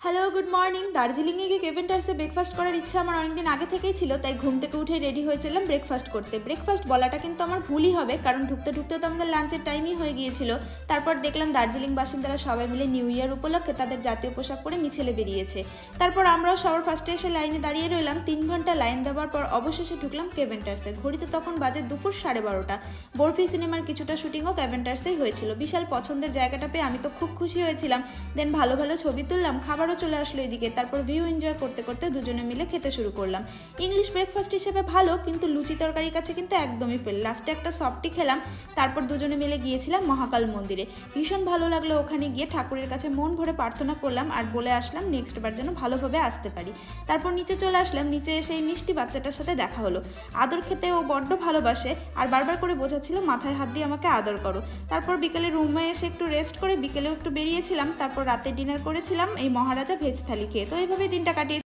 Hello, good morning. দার্জিলিংয়ে গিয়ে কেভেন্টার্সে breakfast করার ইচ্ছা আমার অনেকদিন আগে থেকেই ছিল, তাই ঘুম থেকে উঠে রেডি হয়েছিলাম ব্রেকফাস্ট করতে। ব্রেকফাস্ট বলাটা কিন্তু আমার ভুলই হবে, কারণ ঢুকতে ঢুকতে তো আমাদের লাঞ্চের টাইমই হয়ে গিয়েছিল। তারপর দেখলাম দার্জিলিং বাসিন্দারা সবাই মিলে নিউ ইয়ার উপলক্ষে তাদের জাতীয় পোশাক পরে মিছিলে বেরিয়েছে। তারপর আমরাও সবার ফার্স্টে এসে লাইনে দাঁড়িয়ে রইলাম। 3 ঘন্টা লাইন দেওয়ার পর অবশেষে ঢুকলাম কেভেন্টার্সে। ঘড়িতে তখন বাজে দুপুর 12:30। বরফি সিনেমার কিছুটা শুটিংও কেভেন্টার্সেই হয়েছিল। বিশাল পছন্দের জায়গাটা পেয়ে আমি তো খুব খুশি হয়েছিলাম। দেন ভালো ভালো ছবি তুললাম, খাবারও চলে আসলো এদিকে। তারপর ভিউ এনজয় করতে করতে দুজনে মিলে খেতে শুরু করলাম। ইংলিশ ব্রেকফাস্ট হিসেবে ভালো, কিন্তু লুচি তরকারির কাছে কিন্তু একদমই ফেল। লাস্টে একটা সফটি খেলাম। তারপর দুজনে মিলে গিয়েছিলাম মহাকাল মন্দিরে। ভীষণ ভালো লাগলো ওখানে গিয়ে, ঠাকুরের কাছে মন ভরে প্রার্থনা করলাম আর বলে আসলাম নেক্সট বার যেন ভালোভাবে আসতে পারি। তারপর নিচে চলে আসলাম। নিচে এসে এই মিষ্টি বাচ্চাটার সাথে দেখা হলো। আদর খেতে ও বড্ড ভালোবাসে আর বারবার করে বোঝাচ্ছিল মাথায় হাত দিয়ে আমাকে আদর করো। তারপর বিকেলে রুমে এসে একটু রেস্ট করে বিকেলেও একটু বেরিয়েছিলাম। তারপর রাতে ডিনার করেছিলাম এই মহারাজা ভেজ থালি খেয়ে। তো এইভাবেই দিনটা কাটিয়ে